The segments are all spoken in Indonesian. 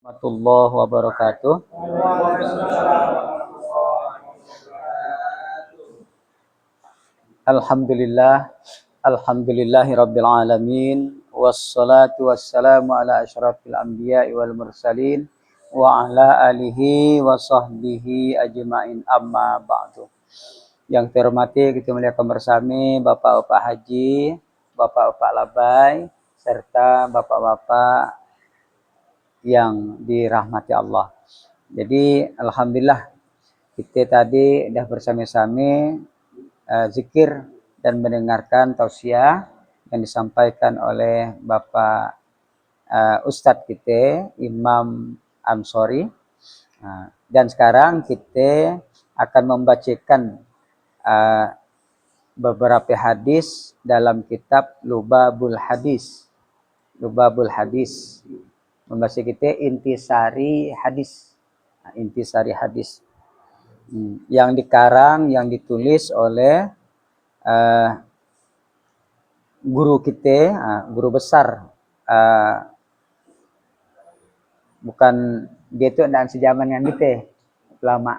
Warahmatullahi wabarakatuh. Alhamdulillah, alhamdulillahi rabbil alamin, wassalatu wassalamu ala asyrafil anbiya'i wal mursalin wa ala alihi wa sahbihi ajma'in, amma ba'du. Yang terhormati kita muliakan bersama Bapak-bapak haji, Bapak-bapak labai, serta Bapak-bapak yang dirahmati Allah. Jadi alhamdulillah kita tadi dah bersama-sama zikir dan mendengarkan tausiah yang disampaikan oleh Bapak Ustadz kita Imam Amsori. Dan sekarang kita akan membacakan beberapa hadis dalam kitab Lubabul Hadis. Lubabul Hadis. Membaca kita intisari hadis. Intisari hadis. Yang dikarang, yang ditulis oleh guru kita, guru besar, bukan dia tu dan sejaman dengan kita,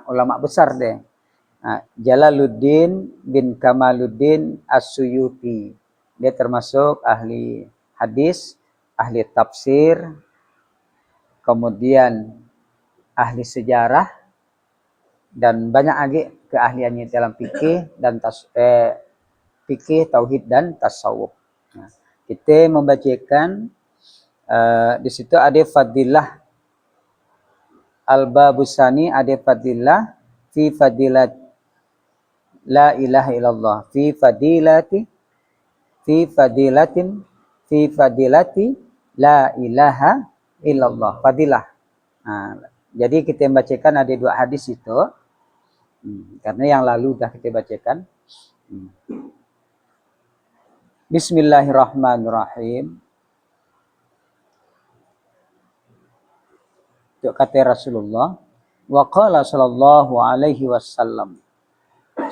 ulama besar dia, Jalaluddin bin Kamaluddin As-Suyuti. Dia termasuk ahli hadis, ahli tafsir, kemudian ahli sejarah, dan banyak lagi keahliannya dalam fikih dan fikih, tauhid dan tasawuf. Kita membacakan di situ ada fadilah al-babusani, ada fadilah fi fadilat la ilaha illallah, fi fadilati la ilaha illallah, fadilah. Jadi kita membacakan ada dua hadis itu, karena yang lalu dah kita bacakan. Bismillahirrahmanirrahim. Itu kata Rasulullah. Wa qala sallallahu alaihi wasallam.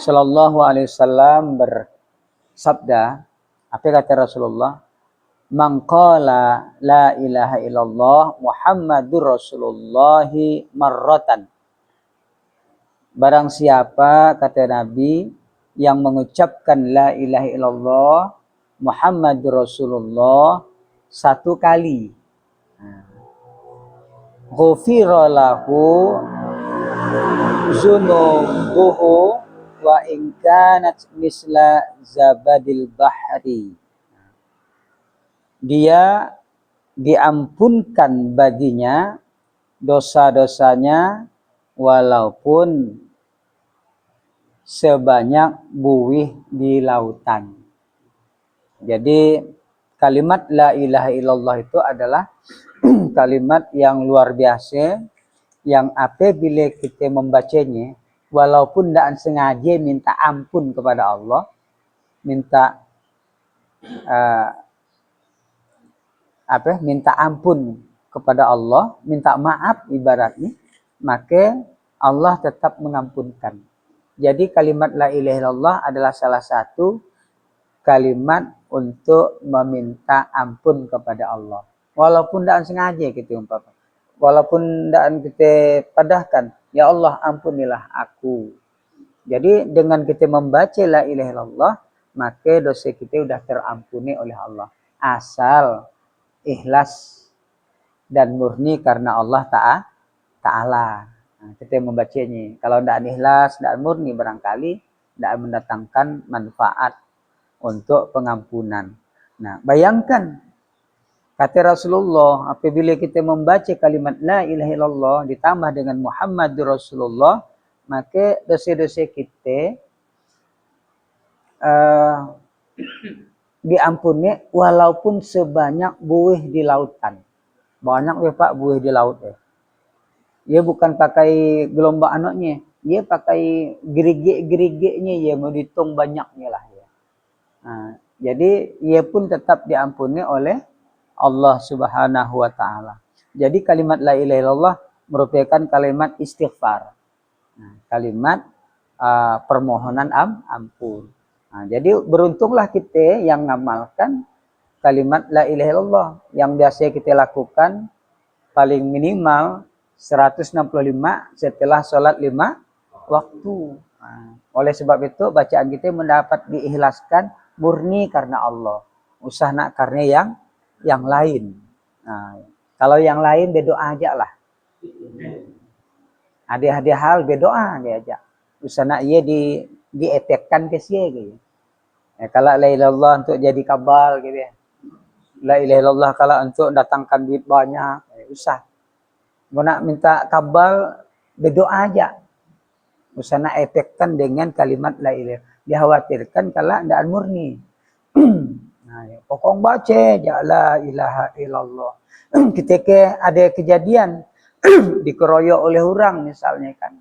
Sallallahu alaihi wasallam bersabda, apa kata Rasulullah? Man qala la ilaha illallah Muhammadur Rasulullahi marratan. Barang siapa, kata Nabi, yang mengucapkan la ilaha illallah Muhammadur Rasulullah satu kali, ghufira lahu zunubuhu wa in kanat misla zabadil bahri. Dia diampunkan baginya dosa-dosanya walaupun sebanyak buih di lautan. Jadi kalimat la ilaha illallah itu adalah kalimat yang luar biasa, yang apabila kita membacanya walaupun tidak sengaja minta ampun kepada Allah, minta minta ampun kepada Allah, minta maaf ibaratnya, maka Allah tetap mengampunkan. Jadi kalimat la ilaha illallah adalah salah satu kalimat untuk meminta ampun kepada Allah. Walaupun tidak sengaja kita umpama. Walaupun tidak kita padahkan, ya Allah ampunilah aku. Jadi dengan kita membaca la ilaha illallah, maka dosa kita sudah terampuni oleh Allah. Asal ikhlas dan murni karena Allah Ta'ala. Kita membacanya. Kalau tidak ikhlas, tidak murni, barangkali tidak mendatangkan manfaat untuk pengampunan. Nah, bayangkan kata Rasulullah, apabila kita membaca kalimat la ilaha illallah ditambah dengan Muhammadur Rasulullah, maka dosa-dosa kita diampuni walaupun sebanyak buih di lautan. Banyak Pak buih di laut. Dia bukan pakai gelombang anaknya, dia pakai gerigik-gerigiknya, dia mau dihitung banyaknya lah. Jadi ia pun tetap diampuni oleh Allah Subhanahu wa taala. Jadi kalimat la ilaha illallah merupakan kalimat istighfar. Kalimat permohonan ampun. Jadi beruntunglah kita yang ngamalkan kalimat la ilaha illallah yang biasa kita lakukan paling minimal 165 setelah sholat 5 waktu. Nah, oleh sebab itu bacaan kita mendapat diikhlaskan murni karena Allah. Usah nak karena yang lain. Nah, kalau yang lain berdoa aja lah. Ada hal berdoa dia aja. Usah nak ia dietekkan ke sia gitu. Kalau la ilaha illallah untuk jadi kabal gitu ya. La ilaha illallah kalau untuk datangkan duit banyak, usah. Mau nak minta kabal berdoa aja. Usah nak efekkan dengan kalimat la ilaha. Dikhawatirkan kalau tidak murni. Nah, pokok baca ya la ilaha illallah. Ketika ada kejadian dikeroyok oleh orang misalnya kan.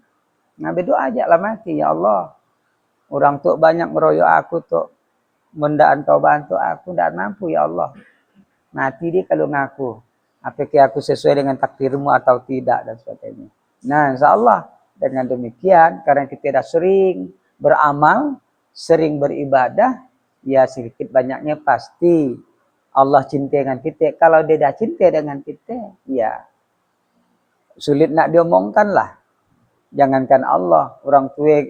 Nah berdoa aja lah mati ya Allah. Orang tu banyak meroyok aku tu. Mendaan kau bantu aku tidak mampu ya Allah. Mati dia kalau ngaku. Apakah aku sesuai dengan takdirmu atau tidak dan sebagainya. Nah insyaAllah dengan demikian karena kita dah sering beramal, sering beribadah, ya sedikit banyaknya pasti Allah cinta dengan kita. Kalau dia dah cinta dengan kita, ya sulit nak diomongkan lah. Jangankan Allah, orang tua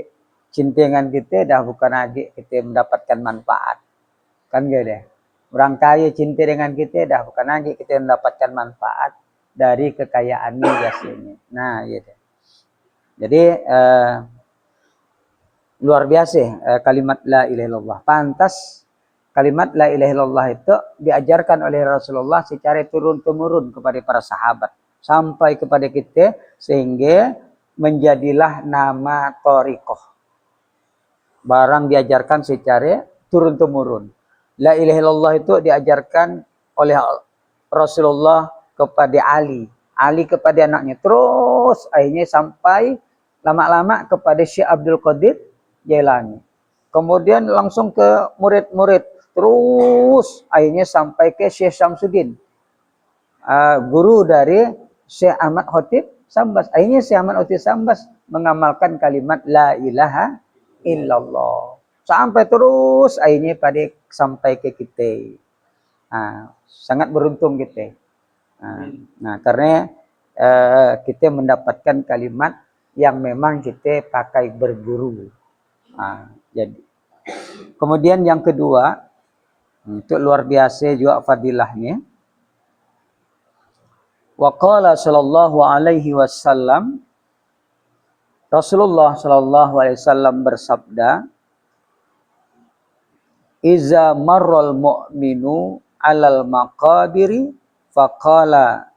cinta dengan kita dah bukan lagi kita mendapatkan manfaat. Kan gitu. Orang kaya cinta dengan kita dah bukan lagi kita mendapatkan manfaat dari kekayaannya biasanya. Nah, gitu. Jadi luar biasa kalimat la ilaha illallah. Pantas kalimat la ilaha illallah itu diajarkan oleh Rasulullah secara turun-temurun kepada para sahabat sampai kepada kita sehingga menjadilah nama thariqah. Barang diajarkan secara turun-temurun. La ilaha illallah itu diajarkan oleh Rasulullah kepada Ali. Ali kepada anaknya. Terus akhirnya sampai lama-lama kepada Syekh Abdul Qadir Jailani. Kemudian langsung ke murid-murid. Terus akhirnya sampai ke Syekh Syamsuddin. Guru dari Syekh Ahmad Khotib Sambas. Akhirnya Syekh Ahmad Khotib Sambas mengamalkan kalimat la ilaha illallah. Sampai terus akhirnya pada sampai ke kita. Sangat beruntung kita. Nah, karena kita mendapatkan kalimat yang memang kita pakai berguru. Jadi kemudian yang kedua, untuk luar biasa juga fadilahnya. Wa qala sallallahu alaihi wasallam, Rasulullah sallallahu alaihi wasallam bersabda, "Iza marral mu'minu 'alal maqabiri faqala."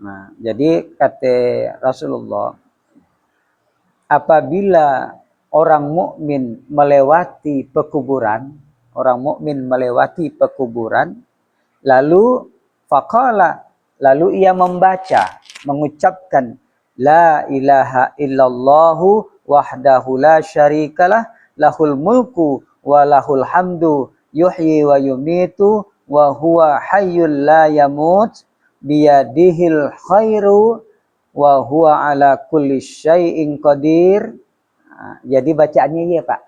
Nah, jadi kata Rasulullah, apabila orang mukmin melewati pekuburan, lalu faqala, lalu ia membaca, mengucapkan la ilaha illallahu wahdahu la syarikalah lahul mulku wa lahul hamdu yuhyi wa yumitu wa huwa hayyul la yamut biyadihil khairu wa huwa ala kulli syai'in qadir. Jadi bacaannya ya Pak.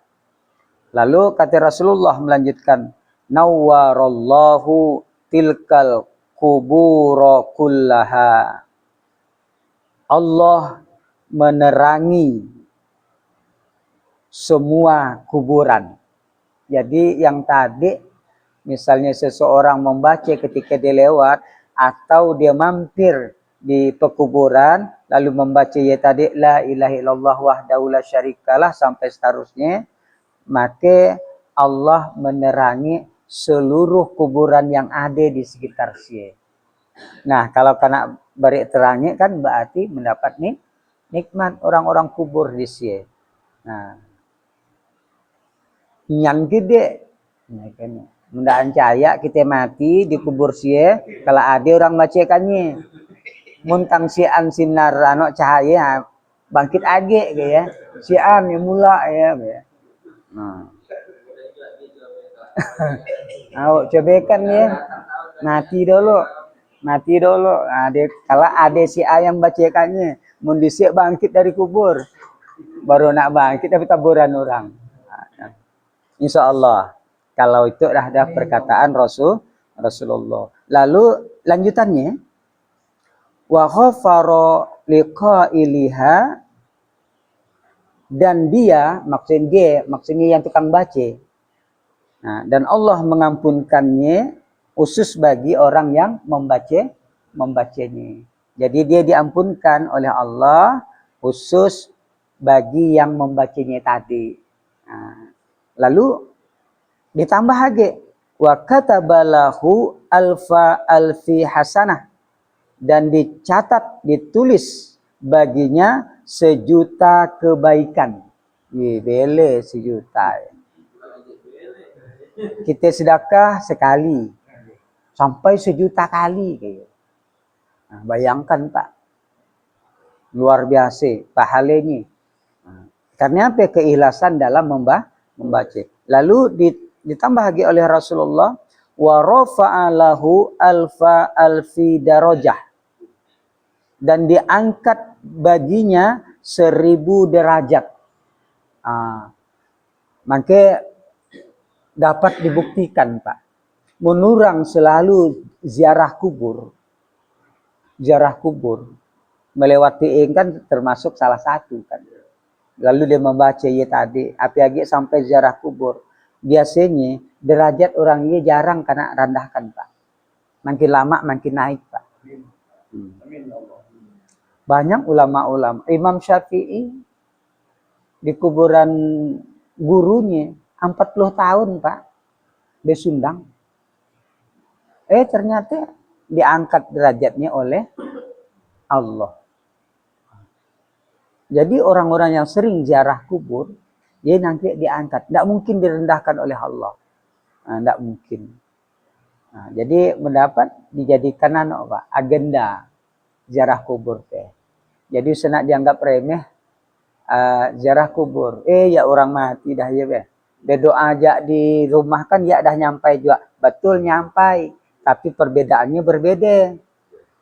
Lalu kata Rasulullah melanjutkan, nawwarallahu tilkal kubura kullaha. Allah menerangi semua kuburan. Jadi yang tadi misalnya seseorang membaca ketika dia lewat atau dia mampir di pekuburan lalu membaca ya tadi la ilaha illallah wahdahu la syarikalah sampai seterusnya, maka Allah menerangi seluruh kuburan yang ada di sekitar dia. Nah, kalau kena beri terangnya kan berarti mendapat nikmat orang-orang kubur di sini. Nah, yang gede, nah, kan, mendaan cahaya kita mati di kubur sia, kalau ada orang bacakannya, muntang sian sinar anak cahaya bangkit age ya, sian yang mula ya. Nah, cobakan ya, mati dulu. Kalau ada si ayam bacakannya, mundisik bangkit dari kubur, baru nak bangkit tapi taburan orang. Insya Allah, kalau itu dah perkataan Rasulullah. Lalu lanjutannya, wa ghafara liqailiha, dan dia maksudnya yang tukang baca. Nah, dan Allah mengampunkannya khusus bagi orang yang membacanya. Jadi dia diampunkan oleh Allah khusus bagi yang membacanya tadi. Nah, lalu ditambah lagi wa katabalahu alfi hasanah, dan dicatat, ditulis baginya 1.000.000 kebaikan. Bele 1.000.000. Kita sedekah sekali sampai 1.000.000 kali kayak. Nah, bayangkan Pak, luar biasa pahalanya. Nah, karena apa? Keikhlasan dalam membaca. Lalu ditambah lagi oleh Rasulullah wa rafa'alahu alfi darajah, dan diangkat baginya 1.000 derajat. Maka dapat dibuktikan Pak, menurang selalu ziarah kubur melewati kan termasuk salah satu kan. Lalu dia membaca ya tadi, apalagi sampai ziarah kubur. Biasanya derajat orang ini jarang kena rendahkan Pak. Makin lama makin naik Pak. Banyak ulama-ulama. Imam Syafi'i di kuburan gurunya 40 tahun Pak besundang. Ternyata diangkat derajatnya oleh Allah. Jadi orang-orang yang sering ziarah kubur, dia nanti diangkat. Tidak mungkin direndahkan oleh Allah. Tidak mungkin. Jadi mendapat dijadikan agenda ziarah kubur teh. Jadi senak dianggap remeh ziarah kubur. Ya orang mati dah ya be. Berdoa aja di rumah kan ya dah nyampai juga. Betul nyampai, tapi perbedaannya berbeda.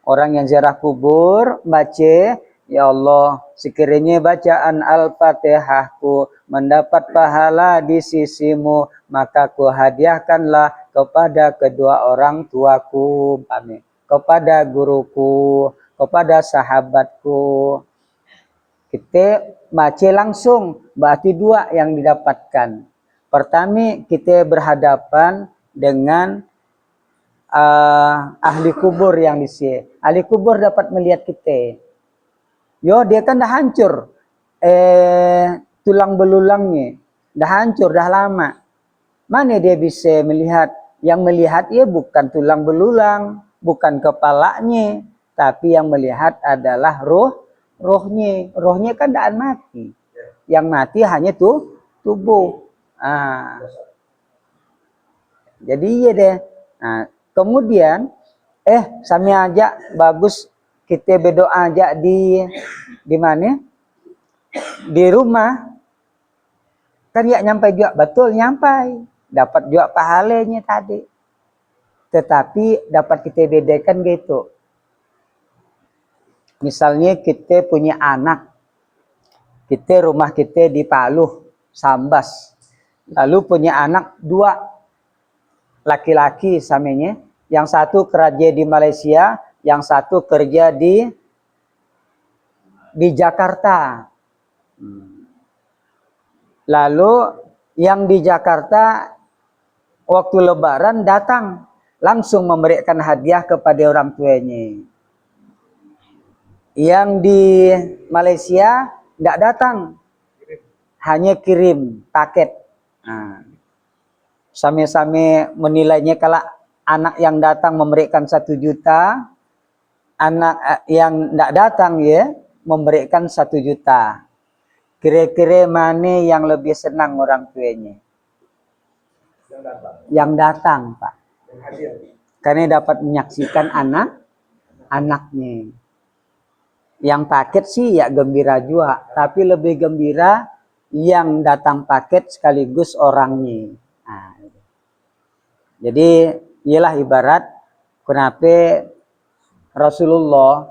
Orang yang ziarah kubur baca, ya Allah, sekiranya bacaan Al-Fatihahku mendapat pahala di sisimu, maka ku hadiahkanlah kepada kedua orang tuaku, kepada guruku, kepada sahabatku. Kita baca langsung, berarti 2 yang didapatkan. Pertama, kita berhadapan dengan ahli kubur yang di sini. Ahli kubur dapat melihat kita. Dia kan dah hancur. Tulang belulangnya dah hancur, dah lama. Mana dia bisa melihat? Yang melihat bukan tulang belulang, bukan kepalanya, tapi yang melihat adalah rohnya. Rohnya kan dah mati. Yang mati hanya tubuh. Jadi deh. Kemudian sami aja bagus kita berdoa aja di mana? Di rumah. Kan ya nyampai juga, betul nyampai. Dapat juga pahalanya tadi. Tetapi dapat kita bedakan gitu. Misalnya kita punya anak. Rumah kita di Paluh, Sambas. Lalu punya anak 2 laki-laki samanya. Yang satu kerja di Malaysia, yang satu kerja di Jakarta. Lalu yang di Jakarta waktu Lebaran datang langsung memberikan hadiah kepada orang tuanya. Yang di Malaysia tidak datang, hanya kirim paket. Sama-sama menilainya, kalau anak yang datang memberikan 1 juta, anak yang tidak datang memberikan 1 juta. Kira-kira mana yang lebih senang orang tuanya? Yang datang Pak. Karena dapat menyaksikan anaknya. Yang paket sih ya gembira juga, tapi lebih gembira yang datang paket sekaligus orangnya. Jadi ialah ibarat kenapa Rasulullah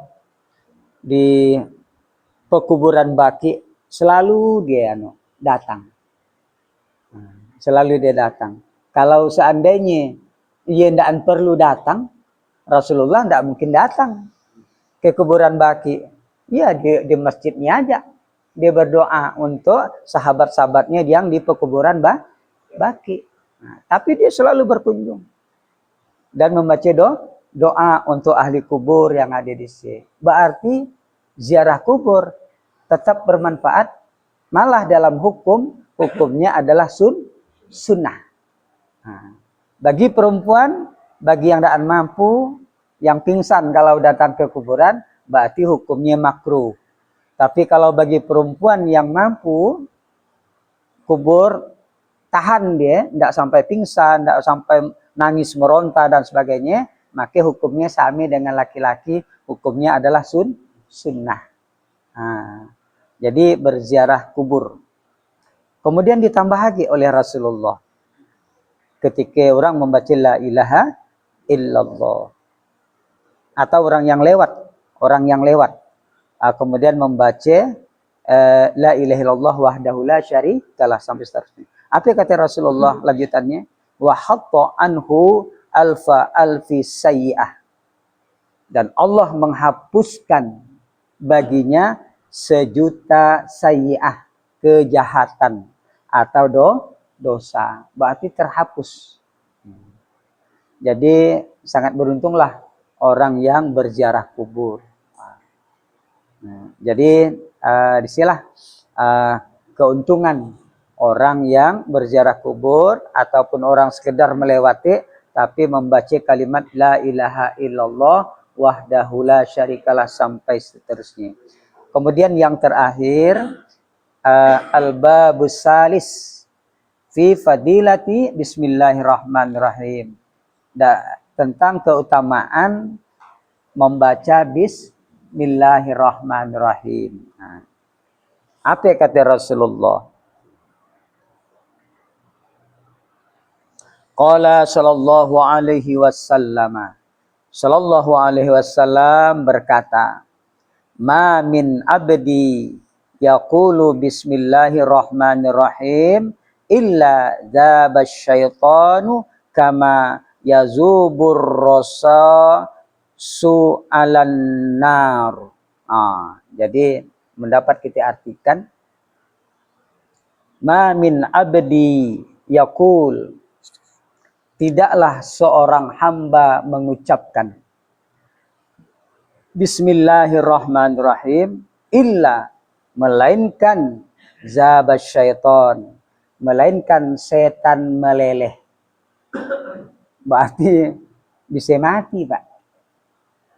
di pekuburan Baqi selalu dia datang. Selalu dia datang. Kalau seandainya ia tidak perlu datang, Rasulullah tidak mungkin datang. ke kuburan Baki? Ya di masjidnya aja. Dia berdoa untuk sahabat-sahabatnya yang di pekuburan Baki. Nah, tapi dia selalu berkunjung dan membaca doa untuk ahli kubur yang ada di sini. Berarti ziarah kubur tetap bermanfaat, malah dalam hukumnya adalah sunnah. Nah, bagi perempuan, bagi yang tidak mampu, yang pingsan kalau datang ke kuburan, berarti hukumnya makruh. Tapi kalau bagi perempuan yang mampu, kubur, tahan dia, tidak sampai pingsan, tidak sampai nangis meronta dan sebagainya, maka hukumnya sama dengan laki-laki, hukumnya adalah sunnah. Nah, jadi berziarah kubur. Kemudian ditambah lagi oleh Rasulullah ketika orang membaca la ilaha illallah, atau orang yang lewat kemudian membaca la ilaha illallah wahdahu la syarikalah sampai seterusnya. Apa kata Rasulullah lanjutannya? Wa hatta anhu alfi sayyi'ah. Dan Allah menghapuskan baginya 1.000.000 sayyi'ah, kejahatan atau dosa. Berarti terhapus. Jadi sangat beruntunglah orang yang berziarah kubur. Jadi disinilah keuntungan orang yang berziarah kubur ataupun orang sekedar melewati tapi membaca kalimat la ilaha illallah wahdahu la syarikalah sampai seterusnya. Kemudian yang terakhir al-babus salis fi fadilati bismillahirrahmanirrahim. Tentang keutamaan membaca bismillahirrahmanirrahim. Nah, apa kata Rasulullah? Qala sallallahu alaihi wasallam. Sallallahu alaihi wasallam berkata, "Ma min abdi yaqulu bismillahirrahmanirrahim illa dzaba syaitanu kama yazubur rasa su'alan nar." Jadi mendapat kita artikan ma min abdi yaqul, tidaklah seorang hamba mengucapkan bismillahirrahmanirrahim illa, melainkan zabas syaitan, melainkan setan meleleh. Berarti bisa mati, Pak.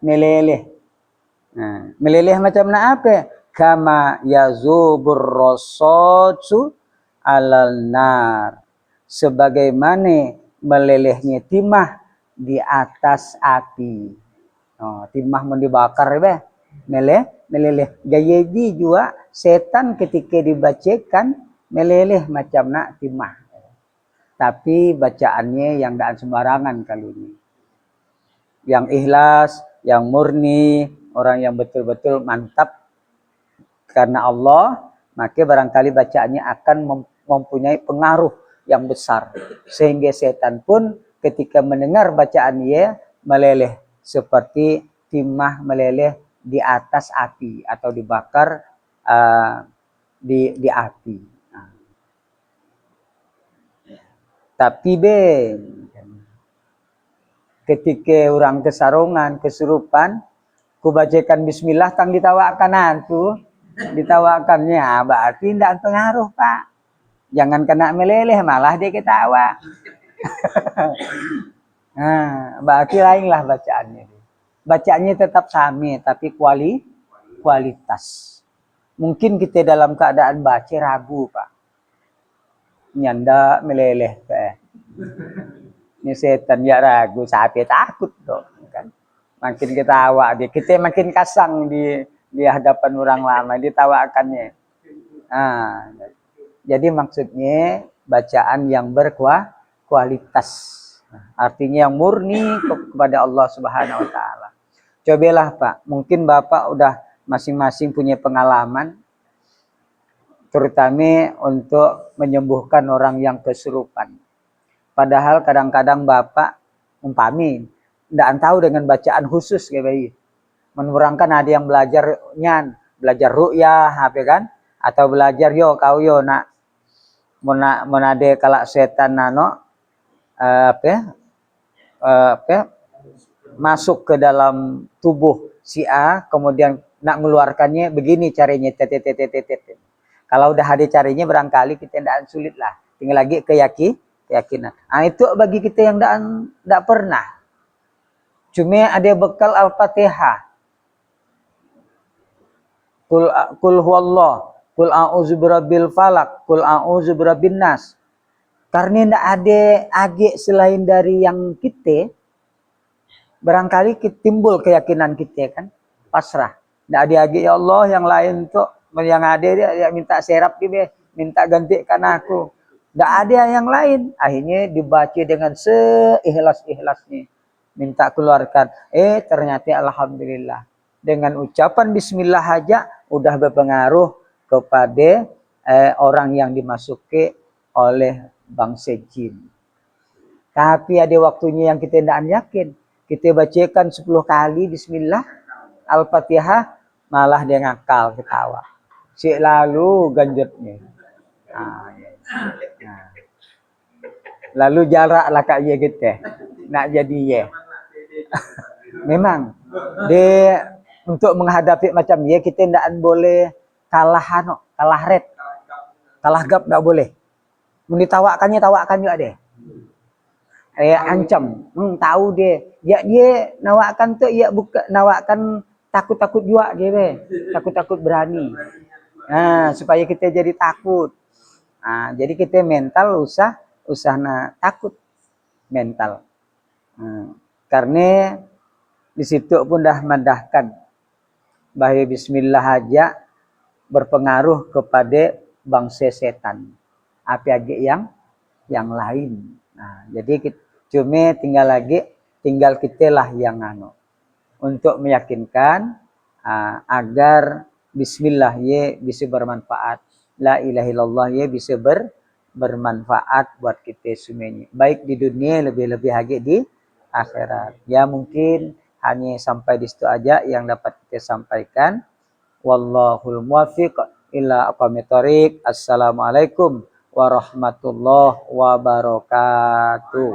Meleleh. Nah, meleleh macam apa? Kama yazubur rasadu alal nar. Sebagaimana melelehnya timah di atas api. Timah mau dibakar, meleleh. Jadi juga setan ketika dibacakan meleleh macam nak timah. Tapi bacaannya yang tidak sembarangan kali ini. Yang ikhlas, yang murni, orang yang betul-betul mantap karena Allah, maka barangkali bacaannya akan mempunyai pengaruh yang besar. Sehingga setan pun ketika mendengar bacaan ia meleleh. Seperti timah meleleh di atas api atau dibakar di api. Tapi ketika orang kesarungan, kesurupan, ku bacakan bismillah tang ditawakan antu, ditawakannya berarti tidak pengaruh, Pak. Jangan kena meleleh malah dia ketawa. Nah, berarti lainlah bacaannya. Bacaannya tetap sama tapi kualitas. Mungkin kita dalam keadaan baca ragu, Pak. Nyanda meleleh, Pak. Ini setan ya ragu, sampai takut dong, kan? Makin ketawa dia, kita makin kasang di hadapan orang lama ditawakannya. Nah, jadi maksudnya bacaan yang berkualitas, artinya yang murni kepada Allah Subhanahu Wa Taala. Cobalah, Pak, mungkin Bapak udah masing-masing punya pengalaman, terutama untuk menyembuhkan orang yang kesurupan. Padahal kadang-kadang Bapak umpami tidak tahu dengan bacaan khusus kayak bayi. Menurangkan ada yang belajar ru'yah, apa kan? Atau belajar kau nak menade kalak setan nano masuk ke dalam tubuh si A, kemudian nak mengeluarkannya begini caranya. Kalau udah ada caranya barangkali kita tidak sulit lah. Tinggal lagi keyakinan. Itu bagi kita yang tidak pernah. Cuma ada bekal Al-Fatihah. Kul huwallah, kul a'udzu birabbil falak, kul a'udzu birabbin nas. Karena tidak ada age selain dari yang kita, barangkali timbul keyakinan kita kan, pasrah. Tidak ada age ya Allah yang lain tuh, yang ada dia minta serap dia, minta gantikan aku. Tidak ada yang lain. Akhirnya dibaca dengan seikhlas-ikhlasnya. Minta keluarkan. Ternyata alhamdulillah. Dengan ucapan bismillah aja udah berpengaruh kepada orang yang dimasuki oleh bangsa jin. Tapi ada waktunya yang kita tidak yakin. Kita bacakan 10 kali bismillah Al-Fatihah, malah dia ngakal ketawa. Si lalu ganjutnya. Lalu jarak lah kak ye gitu. Nak jadi ye. Memang dia untuk menghadapi macam ye kita tidak boleh kalah red. Kalah gap tidak boleh. Menitawakannya tawakan juga deh. Ancam, tahu dia. Dia nawakan tuh buka nawakan takut-takut juga dia, takut-takut berani. Supaya kita jadi takut. Jadi kita mental usah takut mental. Karena di situ pun dah mendahkan bahwa bismillah aja berpengaruh kepada bangsa setan. Apa lagi yang lain. Jadi cuma tinggal kita lah yang untuk meyakinkan agar bismillah ye bisa bermanfaat, la ilaha illallah ye bisa bermanfaat buat kita semuanya, baik di dunia lebih-lebih lagi di akhirat. Ya mungkin hanya sampai di situ aja yang dapat kita sampaikan. Wallahul muwaffiq ila aqwamit thoriq. Assalamualaikum warahmatullahi wabarakatuh.